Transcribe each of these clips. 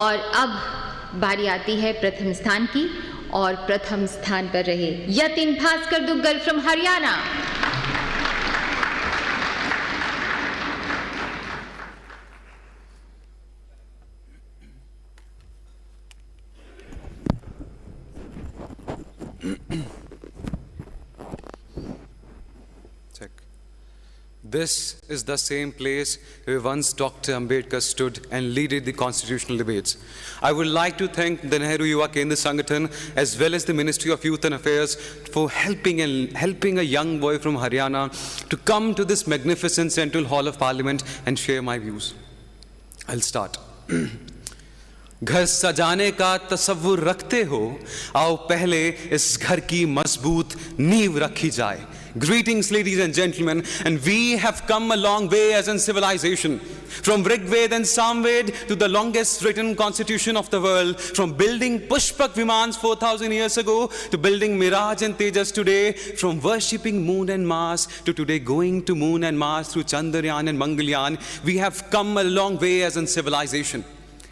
और अब बारी आती है प्रथम स्थान की, और प्रथम स्थान पर रहे Yatin Bhaskar Duggal from Haryana. This is the same place where once Dr. Ambedkar stood and led the constitutional debates. I would like to thank the Nehru Yuva Kendra Sangathan as well as the Ministry of Youth and Affairs for helping a young boy from Haryana to come to this magnificent Central Hall of Parliament and share my views. I'll start. घर सजाने का तसव्वुर रखते हो, आओ पहले इस घर की मजबूत नींव रखी जाए. Greetings, ladies and gentlemen, and we have come a long way as in civilization. From Rigved and Samved to the longest written constitution of the world, from building Pushpak Vimans 4,000 years ago to building Miraj and Tejas today, from worshipping moon and Mars to today going to moon and Mars through Chandrayaan and Mangalyaan, we have come a long way as in civilization.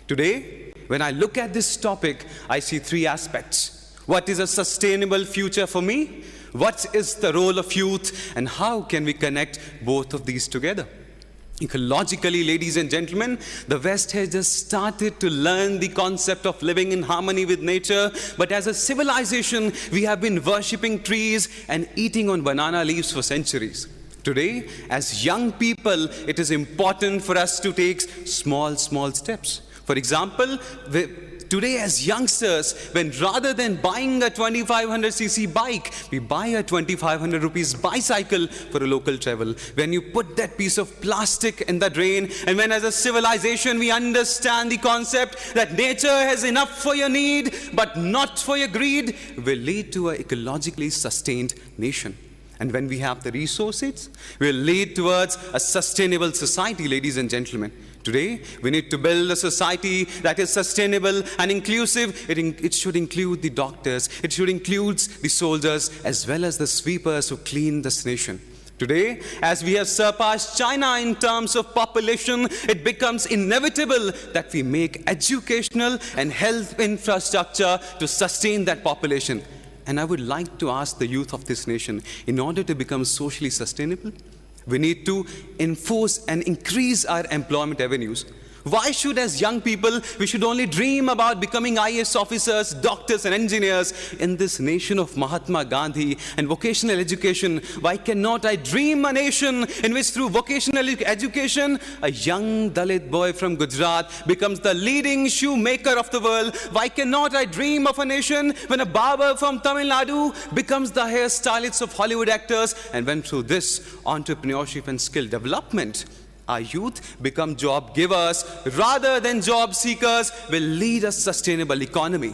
Today, when I look at this topic, I see three aspects. What is a sustainable future for me? What is the role of youth, and how can we connect both of these together? Ecologically, ladies and gentlemen, the West has just started to learn the concept of living in harmony with nature, but as a civilization, we have been worshipping trees and eating on banana leaves for centuries. Today, as young people, it is important for us to take small steps. For example, today as youngsters, when rather than buying a 2500cc bike, we buy a 2500 rupees bicycle for a local travel. When you put that piece of plastic in the drain, and when as a civilization we understand the concept that nature has enough for your need, but not for your greed, will lead to an ecologically sustained nation. And when we have the resources, will lead towards a sustainable society, ladies and gentlemen. Today, we need to build a society that is sustainable and inclusive. It should include the doctors, it should include the soldiers, as well as the sweepers who clean this nation. Today, as we have surpassed China in terms of population, it becomes inevitable that we make educational and health infrastructure to sustain that population. And I would like to ask the youth of this nation, in order to become socially sustainable, we need to enforce and increase our employment avenues. Why should, as young people, we should only dream about becoming IAS officers, doctors and engineers in this nation of Mahatma Gandhi and vocational education? Why cannot I dream a nation in which through vocational education, a young Dalit boy from Gujarat becomes the leading shoemaker of the world? Why cannot I dream of a nation when a barber from Tamil Nadu becomes the hairstylist of Hollywood actors, and when through this entrepreneurship and skill development, our youth become job givers rather than job seekers, will lead a sustainable economy.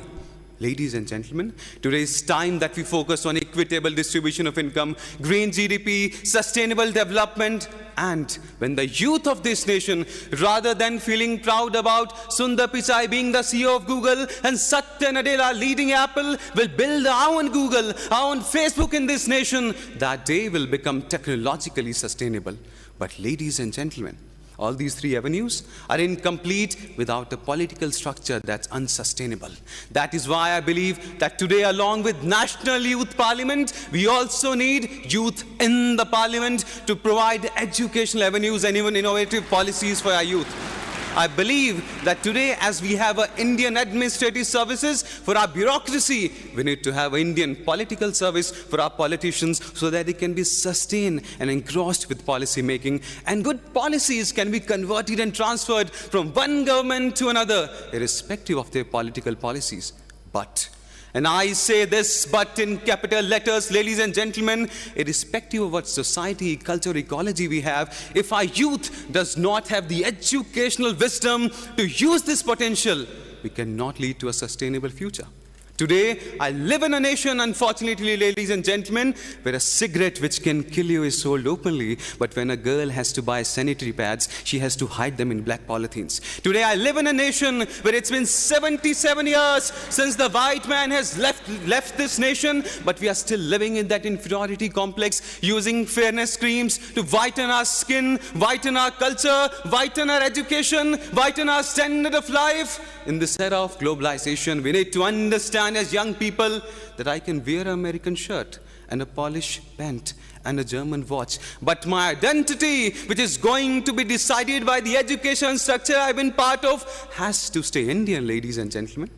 Ladies and gentlemen, today is time that we focus on equitable distribution of income, green GDP, sustainable development, and when the youth of this nation, rather than feeling proud about Sundar Pichai being the CEO of Google and Satya Nadella leading Apple, will build our own Google, our own Facebook in this nation, that day will become technologically sustainable. But ladies and gentlemen, all these three avenues are incomplete without a political structure that's unsustainable. That is why I believe that today, along with National Youth Parliament, we also need youth in the parliament to provide educational avenues and even innovative policies for our youth. I believe that today, as we have an Indian administrative services for our bureaucracy, we need to have an Indian political service for our politicians so that they can be sustained and engrossed with policy making, and good policies can be converted and transferred from one government to another, irrespective of their political policies. But, and I say this but in capital letters, ladies and gentlemen, irrespective of what society, culture, ecology we have, if our youth does not have the educational wisdom to use this potential, we cannot lead to a sustainable future. Today, I live in a nation, unfortunately, ladies and gentlemen, where a cigarette which can kill you is sold openly, but when a girl has to buy sanitary pads, she has to hide them in black polythenes. Today, I live in a nation where it's been 77 years since the white man has left this nation, but we are still living in that inferiority complex, using fairness creams to whiten our skin, whiten our culture, whiten our education, whiten our standard of life. In this era of globalization, we need to understand as young people that I can wear an American shirt and a Polish pant and a German watch, but my identity, which is going to be decided by the education structure I've been part of, has to stay Indian, ladies and gentlemen.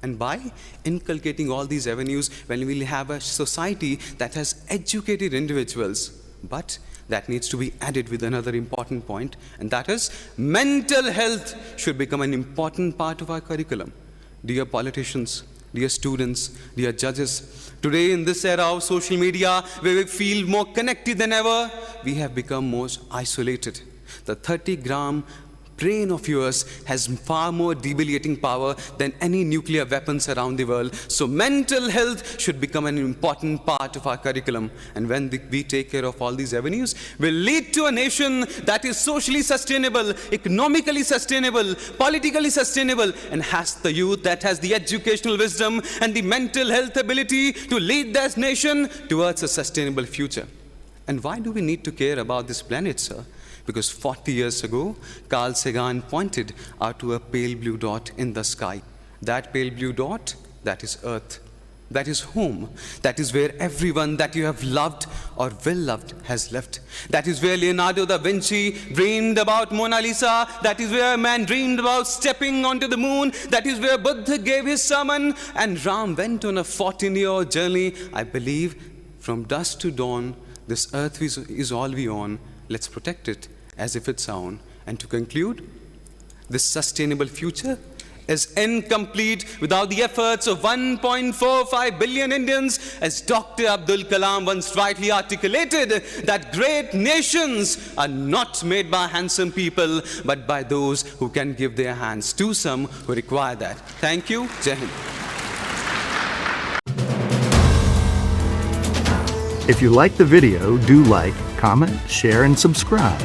And by inculcating all these avenues, when we'll have a society that has educated individuals, but that needs to be added with another important point, and that is mental health should become an important part of our curriculum. Dear politicians, dear students, dear judges, today in this era of social media, where we feel more connected than ever, we have become most isolated. The 30-gram brain of yours has far more debilitating power than any nuclear weapons around the world. So mental health should become an important part of our curriculum. And when we take care of all these avenues, we'll lead to a nation that is socially sustainable, economically sustainable, politically sustainable, and has the youth that has the educational wisdom and the mental health ability to lead this nation towards a sustainable future. And why do we need to care about this planet, sir? Because 40 years ago, Carl Sagan pointed out to a pale blue dot in the sky. That pale blue dot, that is Earth. That is home. That is where everyone that you have loved or will loved has left. That is where Leonardo da Vinci dreamed about Mona Lisa. That is where man dreamed about stepping onto the moon. That is where Buddha gave his sermon. And Ram went on a 14-year journey. I believe from dusk to dawn, this earth is all we own. Let's protect it as if it's our own. And to conclude, this sustainable future is incomplete without the efforts of 1.45 billion Indians, as Dr. Abdul Kalam once rightly articulated, that great nations are not made by handsome people, but by those who can give their hands to some who require that. Thank you. Jai Hind. If you like the video, do like, comment, share, and subscribe.